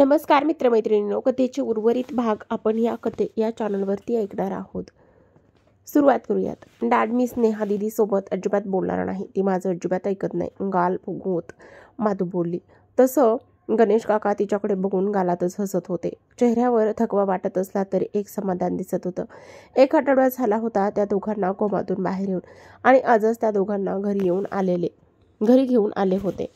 नमस्कार मित्रमैत्रिणींनो, कथेचे उर्वरित भाग आपण या चॅनलवरती ऐकणार आहोत. सुरुवात करूयात. डॅड, मी स्नेहा दीदी सोबत अजिबात बोलणार नाही. ती माझं अजिबात ऐकत नाही, गाल फुगवत माधू बोलली. तसं गणेश काका तिच्याकडे बघून गालातच हसत होते. चेहऱ्यावर थकवा वाटत असला तरी एक समाधान दिसत होतं. 1 आठवडा झाला होता त्या दोघांना कोमातून बाहेर येऊन, आणि आजच त्या दोघांना घरी घेऊन आले होते.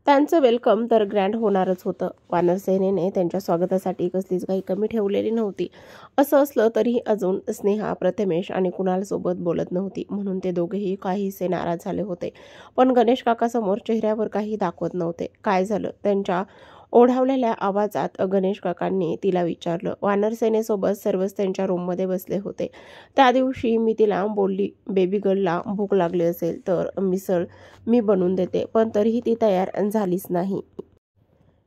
त्यांचं वेलकम तर ग्रँड होणारच होतं. वानरसेनेने त्यांच्या स्वागतासाठी कसलीच काही कमी ठेवलेली नव्हती. असं असलं तरीही अजून स्नेहा, प्रथमेश आणि कुणाल सोबत बोलत नव्हती, म्हणून ते दोघेही काहीसे नाराज झाले होते. पण गणेश काकासमोर चेहऱ्यावर काही दाखवत नव्हते. काय झालं? त्यांच्या ओढावलेल्या आवाजात गणेश काकांनी तिला विचारलं. वानरसेनेसोबत सर्वच त्यांच्या रूममध्ये बसले होते. त्या दिवशी मी तिला बोलली, बेबी गर्लला भूक लागली असेल तर मिसळ मी बनवून देते, पण तरीही ती तयार झालीच नाही.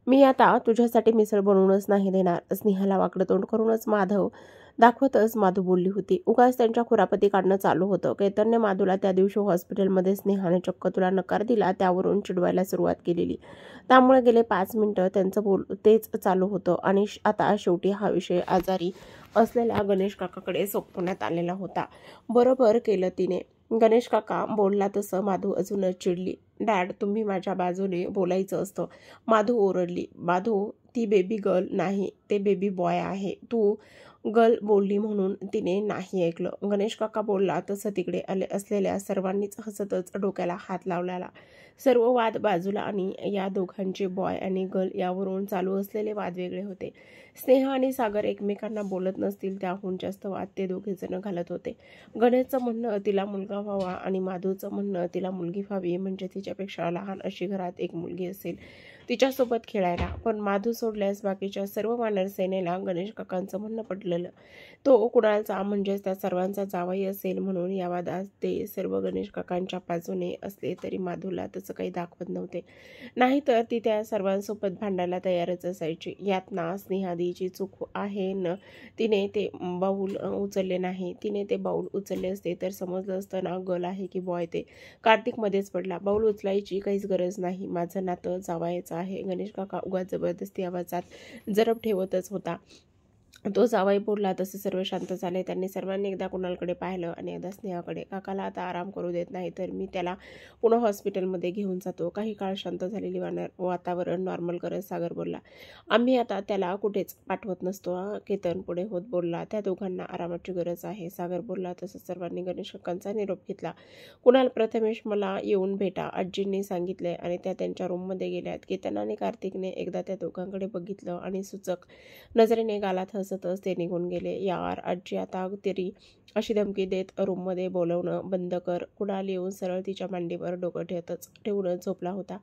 मी आता तुझ्यासाठी मिसळ बनवूनच नाही देणार. स्नेहाला वाकडं तोंड करूनच माधू बोलली होती. उगाच त्यांच्या खुरापती काढणं चालू होतं. केतनने माधूला त्या दिवशी हॉस्पिटलमध्ये स्नेहाने चक्क तुला नकार दिला त्यावरून चिडवायला सुरुवात केलेली. त्यामुळे गेले 5 मिनिटं त्यांचं तेच चालू होतं, आणि आता शेवटी हा विषय आजारी असलेल्या गणेश काकाकडे सोपवण्यात आलेला होता. बरोबर केलं तिने. गणेश काका बोलला तसं माधू अजूनच चिडली. डॅड, तुम्ही माझ्या बाजूने बोलायचं असतं, माधू ओरडली. माधू, ती बेबी गर्ल नाही, ते बेबी बॉय आहे. तू गर्ल बोलली म्हणून तिने नाही ऐकलं. गणेश काका बोलला तसं तिकडे असलेल्या सर्वांनीच हसतच डोक्याला हात लावला. सर्व वाद बाजूला, आणि या दोघांचे बॉय आणि गर्ल यावरून चालू असलेले वाद वेगळे होते. स्नेहा आणि सागर एकमेकांना बोलत नसतील त्याहून जास्त वाद ते दोघे जण घालत होते. गणेशचं म्हणणं तिला मुलगा व्हावा आणि माधूचं म्हणणं तिला मुलगी व्हावी, म्हणजे तिच्यापेक्षा लहान अशी घरात एक मुलगी असेल तिच्यासोबत खेळायला. पण माधू सोडल्यास बाकीच्या सर्व वानरसेनेला गणेश काकांचं म्हणणं पटलेलं. तो कुणालचा म्हणजेच त्या सर्वांचा जावई असेल, म्हणून या वादात ते सर्व गणेश काकांच्या बाजूने असले तरी माधूला तसं काही दाखवत नव्हते. नाहीतर ती त्या सर्वांसोबत भांडायला तयारच असायची. यात ना स्नेहादीची चूक आहे न तिने ते बाऊल उचलले नाही. तिने ते बाऊल उचलले असते तर समजलं असतं ना गर्ल आहे की बॉय ते. कार्तिक मध्येच पडला. बाऊल उचलायची काहीच गरज नाही, माझं नातं जावयाचं आहे. गणेश काका उगाच जबरदस्ती आवाजात जरब ठेवतच होता. तो जावई बोलला तसे सर्व शांत झाले. त्यांनी सर्वांनी एकदा कुणालकडे पाहिलं आणि एकदा स्नेहाकडे. काकाला आता आराम करू देत नाही तर मी त्याला पुन्हा हॉस्पिटलमध्ये घेऊन जातो. काही काळ शांत झालेली वातावरण नॉर्मल करत सागर बोलला. आम्ही आता त्याला कुठेच पाठवत नसतो. केतन पुढे होत बोलला. त्या दोघांना आरामाची गरज आहे. सागर बोलला तसंच सर्वांनी गणेश काकांचा निरोप घेतला. कुणाल, प्रथमेश, मला येऊन भेटा, आजींनी सांगितले, आणि त्या त्यांच्या रूममध्ये गेल्यात. केतन आणि कार्तिकने एकदा त्या दोघांकडे बघितलं आणि सूचक नजरेने गालात हसतच ते निघून गेले. यार आजी, आता तरी अशी धमकी देत रूममध्ये बोलवणं बंद कर. कुणाल येऊन सरळ तिच्या मांडीवर डोकं ठेवूनच झोपला होता.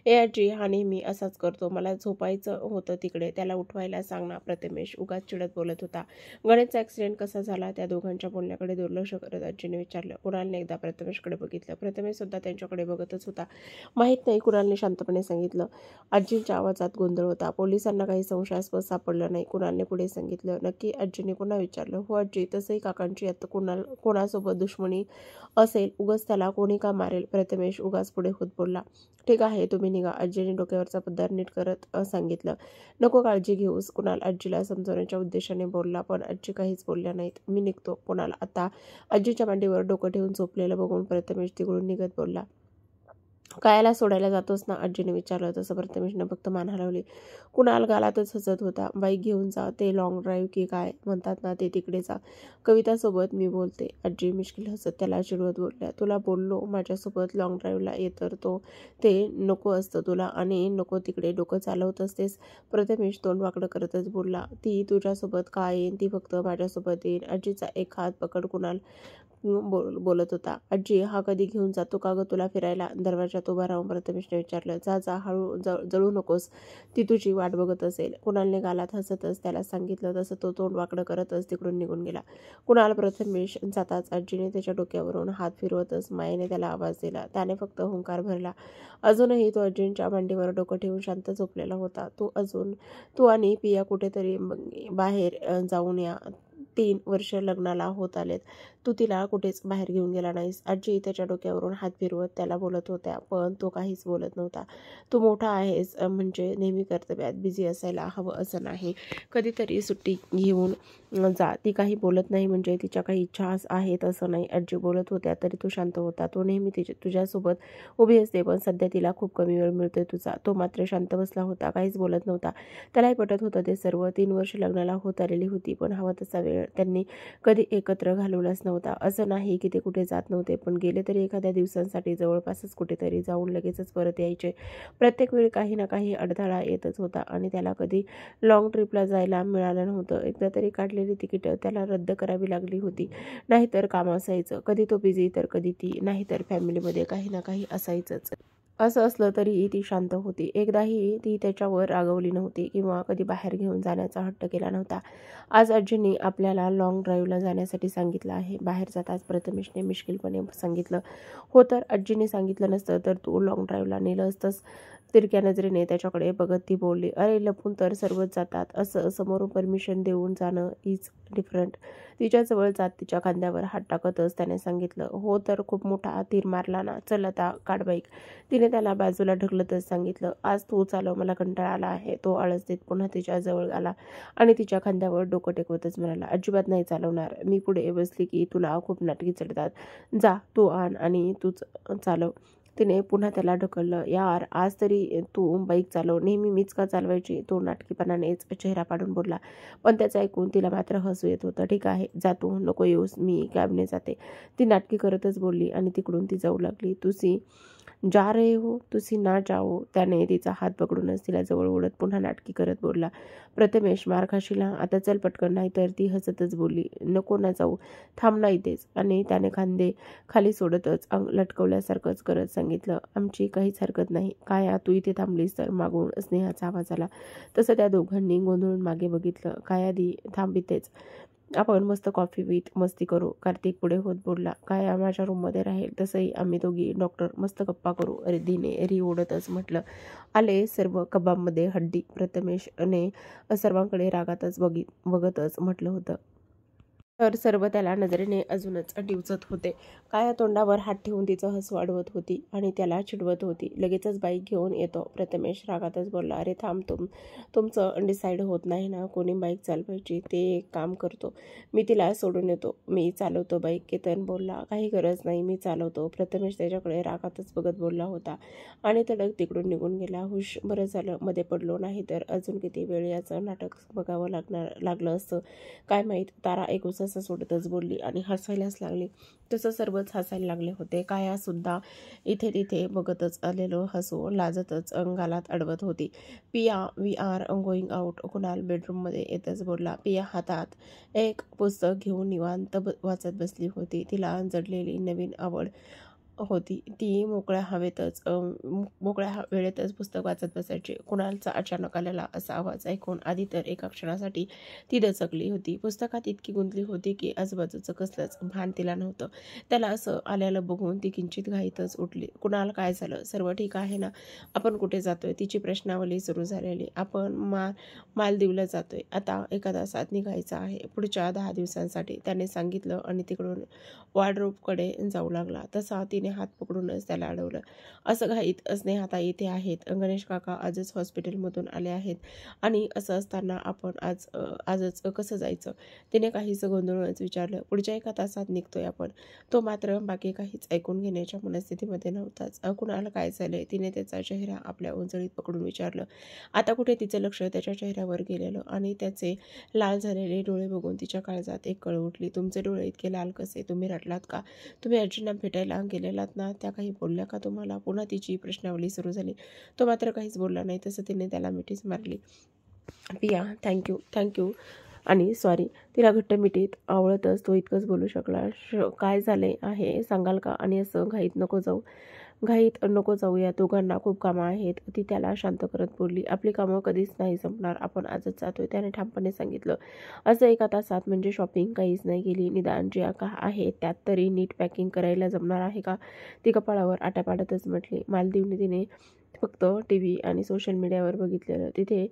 ए आजी, हा नेहमी असाच करतो. मला झोपायचं होतं तिकडे, त्याला उठवायला सांग ना. प्रथमेश उगाच चिडत बोलत होता. गणेशचा ॲक्सिडेंट कसा झाला? त्या दोघांच्या बोलण्याकडे दुर्लक्ष करत आजीने विचारलं. कुणालने एकदा प्रथमेशकडे बघितलं. प्रथमेश सुद्धा त्यांच्याकडे बघतच होता. माहीत नाही, कुणालने शांतपणे सांगितलं. आजींच्या आवाजात गोंधळ होता. पोलिसांना काही संशयास्पद सापडलं नाही. कुणालने पुढे सांगितलं. नक्की? आजीने पुन्हा विचारलं. हो आजी, तसंही काकांची आता कोणासोबत दुश्मनी असेल, उगाच त्याला कोणी का मारेल? प्रथमेश उगाच पुढे होत बोलला. ठीक आहे, तुम्ही निघा, आजीने डोक्यावरचा पदर नीट करत सांगितलं. नको काळजी घेऊस. कुणाल आजीला समजवण्याच्या उद्देशाने बोलला, पण आजी काहीच बोलल्या नाहीत. मी निघतो. कुणाल आता आजीच्या मांडीवर डोकं ठेवून झोपलेलं बघून प्रथमेश तिकडून निघत बोलला. कायला सोडायला जातोस ना? आजीने विचारलं. तसं प्रथमेशने फक्त मान हलवली. कुणाल गालातच हसत होता. बाईक घेऊन जा, ते लॉंग ड्राईव्ह की काय म्हणतात ना, ते तिकडे जा. कवितासोबत मी बोलते. आजी मिश्किल हसत त्याला चिडवत बोलल्या. तुला बोललो माझ्यासोबत लॉंग ड्राईव्हला ये तर ते नको असतं तुला, आणि नको तिकडे डोकं चालवत असतेस. प्रथमेश तोंड वाकडं करतच बोलला. ती तुझ्यासोबत का येईन? ती फक्त माझ्यासोबत येईन. आजीचा एक हात पकड कुणाल बोलत होता. आजी, हा कधी घेऊन जातो का ग तुला फिरायला? दरवाजात उभा राहून प्रथमेशने विचारलं. जा, हळू जळू नकोस, ती तुझी वाट बघत असेल. कुणालने गालात हसतच त्याला सांगितलं. तसं तो तोंड वाकडं करतच तिकडून निघून गेला. कुणाल प्रथमेश जाताच आजीने त्याच्या डोक्यावरून हात फिरवतच मायेने त्याला आवाज दिला. त्याने फक्त हुंकार भरला. अजूनही तो आजींच्या मांडीवर डोकं ठेवून शांत झोपलेला होता. तू आणि पिया कुठेतरी बाहेर जाऊन या. 3 वर्ष लग्नाला होत आलेत. तू तिला कुठेच बाहेर घेऊन गेला नाहीस. आजी त्याच्या डोक्यावरून हात फिरवत त्याला बोलत होत्या, पण तो काहीच बोलत नव्हता. तू मोठा आहेस म्हणजे नेहमी कर्तव्यात बिझी असायला हवं असं नाही. कधीतरी सुट्टी घेऊन जा. ती काही बोलत नाही म्हणजे तिच्या काही इच्छा आहेत असं नाही. आजी बोलत होत्या तरी तो शांत होता. तो नेहमी तुझ्यासोबत उभी असते, पण सध्या तिला खूप कमी वेळ मिळतोय तुझा. तो मात्र शांत बसला होता, काहीच बोलत नव्हता. त्यालाही पटत होतं ते सर्व. 3 वर्ष लग्नाला होत आलेली होती, पण हवा तसा वेळ त्यांनी कधी एकत्र घालवलाच नव्हता. असं नाही की ते कुठे जात नव्हते, पण गेले तरी एखाद्या दिवसांसाठी जवळपासच कुठेतरी जाऊन लगेचच परत यायचे. प्रत्येक वेळी काही ना काही अडथळा येतच होता आणि त्याला कधी लॉंग ट्रिपला जायला मिळालं नव्हतं. एकदा तरी काढलेली तिकीटं त्याला रद्द करावी लागली होती. नाहीतर काम असायचं, कधी तो बिझी तर कधी ती, नाहीतर फॅमिलीमध्ये काही ना काही असायचंच. असं असलं तरीही ती शांत होती. एकदाही ती त्याच्यावर रागवली नव्हती किंवा कधी बाहेर घेऊन जाण्याचा हट्ट केला नव्हता. आज आजींनी आपल्याला लाँग ड्राईव्हला जाण्यासाठी सांगितलं आहे. बाहेर जाताच प्रथमेशने मिश्किलपणे सांगितलं. हो तर आजींनी सांगितलं नसतं तर तू लाँग ड्राईव्हला नेलं असतंस. तिरक्या नजरेने त्याच्याकडे बघत ती बोलली. अरे लपून तर सर्वच जातात, असं समोरून परमिशन देऊन जाणं इज डिफरंट. तिच्याजवळ जात तिच्या खांद्यावर हात टाकतच त्याने सांगितलं. हो तर खूप मोठा तीर मारला ना. चल आता काढ बाईक. तिने त्याला बाजूला ढकलतच सांगितलं. आज तू चालव, मला कंटाळा आला आहे. तो आळस देत पुन्हा तिच्या जवळ आला आणि तिच्या खांद्यावर डोकं टेकवतच म्हणाला, अजिबात नाही चालवणार. मी पुढे बसली की तुला खूप नाटकी चढतात. जा तू आण आणि तूच चालव. तिने पुन्हा त्याला ढकललं. यार आज तरी तू बाईक चालव, नेहमी मीच का चालवायची. तो नाटकीपणानेच चेहरा पाडून बोलला, पण त्याचं ऐकून तिला मात्र हसू येत होतं. ठीक आहे जा तू, नको येऊस, मी कॅबने जाते. ती नाटकी करतच बोलली आणि तिकडून ती जाऊ लागली. तुसी जा रहे हो, तुसी ना जाओ. त्याने तिचा हात पकडूनच तिला जवळ ओढत पुन्हा नाटकी करत बोलला. प्रथमेश मार खाशील आता चल पटकन. नाहीतर ती हसतच बोलली, नको ना जाऊ, थांब ना इथेच. आणि त्याने खांदे खाली सोडतच अंग लटकवल्यासारखंच करत सांगितलं, आमची काहीच हरकत नाही. काया तू इथे थांबलीस तर. मागून स्नेहाचा आवाज आला. तसं त्या दोघांनी गोंधळून मागे बघितलं. काया दी थांब इथेच, आपण मस्त कॉफी विथ मस्ती करू. कार्तिक पुढे होत बोलला. काय माझ्या रूममध्ये राहील, तसंही आम्ही दोघी डॉक्टर मस्त गप्पा करू. दिने री ओढतच म्हटलं. आले सर्व कबाबमध्ये हड्डी. प्रथमेशने सर्वांकडे रागातच बघतच म्हटलं होतं. तर सर्व त्याला नजरेने अजूनच डिवचत होते. काया तोंडावर हात ठेवून तिचं हसू वाढवत होती आणि त्याला चिडवत होती. लगेचच बाईक घेऊन येतो. प्रथमेश रागातच बोलला. अरे थांब, तुमचं डिसाईड होत नाही ना कोणी बाईक चालवायची. ते एक काम करतो, मी तिला सोडून येतो, मी चालवतो बाईक. केतन बोलला. काही गरज नाही, मी चालवतो. प्रथमेश त्याच्याकडे रागातच बघत बोलला होता आणि तडक तिकडून निघून गेला. हुश, बरं झालं मध्ये पडलो, नाही तर अजून किती वेळ याचं नाटक बघावं लागलं असतं काय माहीत. तारा एक उसासा सोडतच बोलली आणि हसायलाच लागली. तसं सर्वच हसायला लागले होते. काया सुद्धा इथे तिथे बघतच आलेलो हसू लाजतच अंगालात अडवत होती. Piya we are going out. Kunal बेडरूममध्ये येतच बोलला. पिया हातात एक पुस्तक घेऊन निवांत वाचत बसली होती. तिला जडलेली नवीन आवड होती. ती मोकळ्या वेळेतच पुस्तक वाचत बसायची. कुणालचा अचानक आलेला असा आवाज ऐकून आधी तर एका क्षणासाठी ती दचकली होती. पुस्तकात इतकी गुंतली होती की आजूबाजूचं कसलंच भान तिला नव्हतं. त्याला असं आल्याला बघून ती किंचित घाईतच उठली. कुणाल काय झालं, सर्व ठीक आहे ना. आपण कुठे जातोय, तिची प्रश्नावली सुरू झालेली. आपण मालदीवला जातोय, आता एका तासात निघायचं आहे, पुढच्या 10 दिवसांसाठी, त्याने सांगितलं आणि तिकडून वॉर्डरोबकडे जाऊ लागला. तसा तिने हात पकडूनच त्याला अडवलं. असं घाईत स्नेहाता इथे आहेत, गणेश काका आजच हॉस्पिटलमधून आले आहेत आणि असं असताना आपण आजच कसं जायचं. तिने काहीच गोंधळूनच विचारलं. पुढच्या 1 तासात निघतोय आपण. तो मात्र बाकी काहीच ऐकून घेण्याच्या मनस्थितीमध्ये नव्हताच. कुणाला काय झालंय, तिने त्याचा चेहरा आपल्या उंजळीत पकडून विचारलं. आता कुठे तिचं लक्ष त्याच्या चेहऱ्यावर गेलेलं आणि त्याचे लाल झालेले डोळे बघून तिच्या काळजात एक कळ उठली. तुमचे डोळे इतके लाल कसे, तुम्ही रडलात का, तुम्ही आजींना भेटायला गेलेलात ना, त्या काही बोलल्या का तुम्हाला. पुन्हा तिची प्रश्नावली सुरू झाली. तो मात्र काहीच बोलला नाही. तसं तिने त्याला मिठीच मारली. पिया थँक्यू आणि सॉरी. तिला घट्ट मिठीत आवळतच तो इतकंच बोलू शकला. काय झाले आहे सांगाल का. आणि असं घाईत नको जाऊ, या दोघांना खूप कामं आहेत. ती त्याला शांत करत बोलली. आपली कामं कधीच नाही संपणार, आपण आजच जातोय, त्याने ठामपणे सांगितलं. असं 1 तासात म्हणजे शॉपिंग काहीच नाही केली, निदान ज्या का आहे त्यात तरी नीट पॅकिंग करायला जमणार आहे का. ती कपाळावर आट्या पाडतच म्हटली. मालदीवने तिने फक्त TV आणि सोशल मीडियावर बघितलेलं. तिथे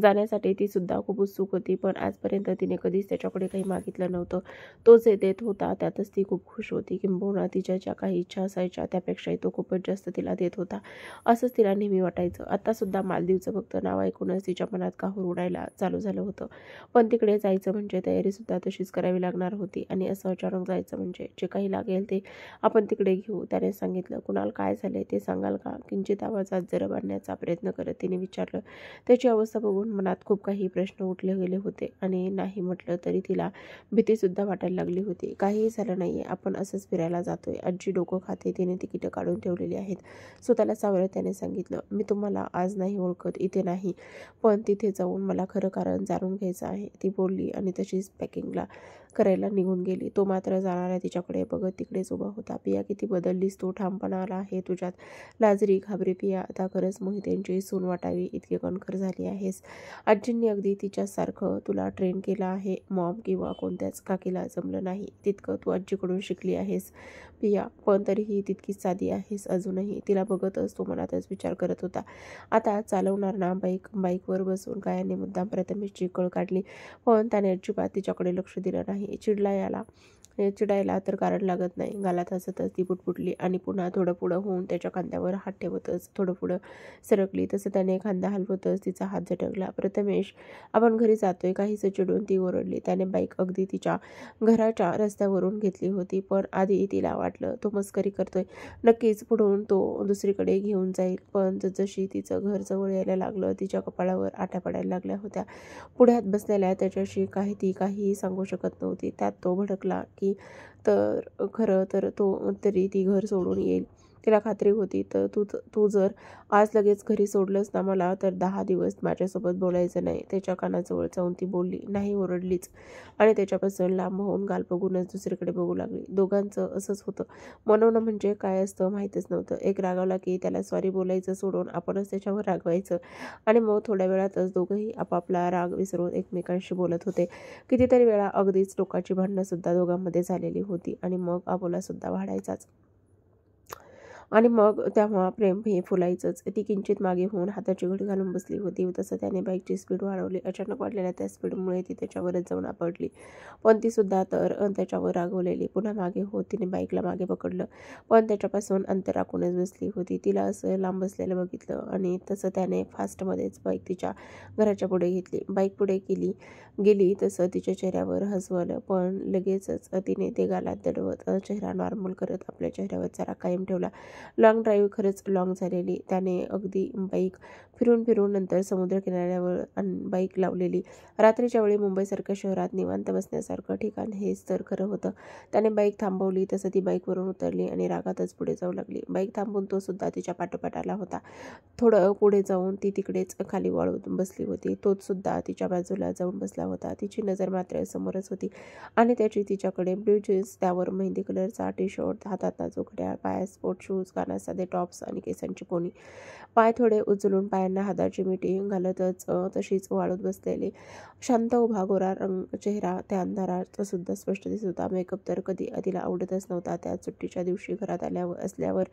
जाण्यासाठी ती सुद्धा खूप उत्सुक होती, पण आजपर्यंत तिने कधीच त्याच्याकडे काही मागितलं नव्हतं. तो जे देत होता त्यातच ती खूप खुश होती. किंबहुना तिच्या ज्या काही इच्छा असायच्या त्यापेक्षाही तो खूपच जास्त तिला देत होता, असंच तिला नेहमी वाटायचं. आत्तासुद्धा मालदीवचं फक्त नाव ऐकूनच तिच्या मनात काहूर उडायला चालू झालं होतं. पण तिकडे जायचं म्हणजे तयारीसुद्धा तशीच करावी लागणार होती आणि असं अचानक जायचं म्हणजे जे काही लागेल ते आपण तिकडे घेऊ, त्याने सांगितलं. कुणाल, काय झाले ते सांगाल का? किंचित आवाजात जरब आणण्याचा प्रयत्न करत तिने विचारलं. त्याची अवस्था बघून मनात खूप काही प्रश्न उठले गेले होते आणि नाही म्हटलं तरी तिला भीतीसुद्धा वाटायला लागली होती. काहीही झालं नाहीये, आपण असंच फिरायला जातोय. आजी डोकं खाते. तिने तिकीटं काढून ठेवलेली आहेत. स्वतःला सावरत त्याने सांगितलं. मी तुम्हाला आज नाही ओळखत, इथे नाही, पण तिथे जाऊन मला खरं कारण जाणून घ्यायचं आहे, ती बोलली आणि तशीच पॅकिंगला करायला निघून गेली. तो मात्र जाणाऱ्या तिच्याकडे बघत तिकडेच उभा होता. पिया, किती बदललीस तू, ठामपणा आला आहे तुझ्यात. लाजरी घाबरी पिया, आता खरंच मोहितेंची सून वाटावी इतकी कणखर झाली आहेस. आजींनी अगदी तिच्यासारखं तुला ट्रेन केलं आहे. मॉम किंवा कोणत्याच काकीला जमलं नाही तितकं तू आजीकडून शिकली आहेस पिया, पण तरीही तितकीच साधी आहेस अजूनही. तिला बघतच तो मनातच विचार करत होता. आता चालवणार ना बाईक? बाईकवर बसून कायाने मुद्दाम प्रथमेशची कळ काढली, पण त्याने अजिबात तिच्याकडे लक्ष दिलं नाही. चिडायला तर कारण लागत नाही. गालात हसतच ती पुटपुटली आणि पुन्हा थोडं पुढं होऊन त्याच्या खांद्यावर हात ठेवतच थोडं पुढं सरकली. तसं त्याने खांदा हलवतच तिचा हात झटकला. प्रथमेश, आपण घरी जातोय, काहीसं चिडून ती ओरडली. त्याने बाईक अगदी तिच्या घराच्या रस्त्यावरून घेतली होती, पण आधी तिला वाटलं तो मस्करी करतोय. नक्कीच पुढून तो दुसरीकडे घेऊन जाईल. पण जसजशी तिचं घर जवळ यायला लागलं तिच्या कपाळावर आठ्या पडायला लागल्या होत्या. पुढ्यात बसलेल्या त्याच्याशी काहीही सांगू शकत नव्हती. त्यात तो भडकला की खरं तर तो तरी ती घर सोडून येईल. तिला खात्री होती. तर तू जर आज लगेच घरी सोडलंस ना मला, तर 10 दिवस माझ्यासोबत बोलायचं नाही. त्याच्या कानाजवळ जाऊन ती बोलली. नाही, ओरडलीच आणि त्याच्यापासून लांब होऊन गाल बघूनच दुसरीकडे बघू लागली. दोघांचं असंच होतं. मनवणं म्हणजे काय असतं माहीतच नव्हतं. एक रागावला की त्याला सॉरी बोलायचं सोडून आपणच त्याच्यावर रागवायचं आणि मग थोड्या वेळातच दोघंही आपापला राग विसरून एकमेकांशी बोलत होते. कितीतरी वेळा अगदीच टोकाची भांडणंसुद्धा दोघांमध्ये झालेली होती आणि मग आबोलासुद्धा वाढायचाच. आणि मग तेव्हा प्रेम हे फुलायचंच. ती किंचित मागे होऊन हाताची घडी घालून बसली होती. तसं त्याने बाईकची स्पीड वाढवली. अचानक वाढलेल्या त्या स्पीडमुळे ती त्याच्यावरच जाऊन आपडली. पण ती सुद्धा तर त्याच्यावर रागवलेली. पुन्हा मागे होत तिने बाईकला मागे पकडलं, पण त्याच्यापासून अंतर राखूनच बसली होती. तिला असं लांब बसलेलं बघितलं आणि तसं त्याने फास्टमध्येच बाईक तिच्या घराच्या पुढे घेतली. बाईक पुढे गेली तसं तिच्या चेहऱ्यावर हसवलं, पण लगेचच तिने ते गालात दडवत चेहरा नॉर्मल करत आपल्या चेहऱ्यावरचा राग कायम ठेवला. लॉंग ड्राईव्ह खरंच लॉंग झालेली. त्याने अगदी बाईक फिरून नंतर समुद्रकिनाऱ्यावर बाईक लावलेली. रात्रीच्या वेळी मुंबईसारख्या शहरात निवांत बसण्यासारखं ठिकाण हेच तर खरं होतं. त्याने बाईक थांबवली तसं ती बाईकवरून उतरली आणि रागातच पुढे जाऊ लागली. बाईक थांबून तो सुद्धा तिच्या पाठोपाठ आला होता. थोडं पुढे जाऊन ती तिकडेच खाली वाळून बसली होती. तोच सुद्धा तिच्या बाजूला जाऊन बसला होता. तिची नजर मात्र समोरच होती आणि त्याची तिच्याकडे. ब्ल्यू जीन्स, त्यावर मेहंदी कलरचा टी-शर्ट, हातात नाजूक घड्याळ, पायात स्पोर्ट शूज, कानात साधे टॉप्स आणि केसांची पोनी. पाय थोडे उचलून पायांना हाताची मिठी घालतच तशीच वाळूत बसलेली. शांत उभा गोरा चेहरा त्या अंधारात सुद्धा स्पष्ट दिसत होता. मेकअप तर कधी तिला आवडतच नव्हता. त्या सुट्टीच्या दिवशी घरात असल्यावर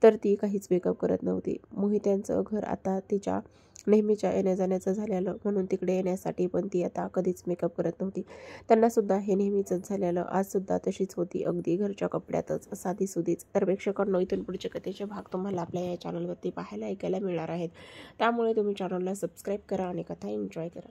तर ती काहीच मेकअप करत नव्हती. मोहित्यांचं घर आता तिच्या नेहमीच्या येण्या-जाण्याचं झालेलं, म्हणून तिकडे येण्यासाठी पण ती आता कधीच मेकअप करत नव्हती. त्यांना सुद्धा हे नेहमीचंच झालेलं. आज सुद्धा तशीच होती, अगदी घरच्या कपड्यातच, साधीसुधीच. तर प्रेक्षकांनो, इथून पुढचे कथेचे भाग तुम्हाला आपल्या या चॅनलवरती पाहायला ऐकायला मिळणार आहेत. त्यामुळे तुम्ही चॅनलला सबस्क्राईब करा आणि कथा एन्जॉय करा.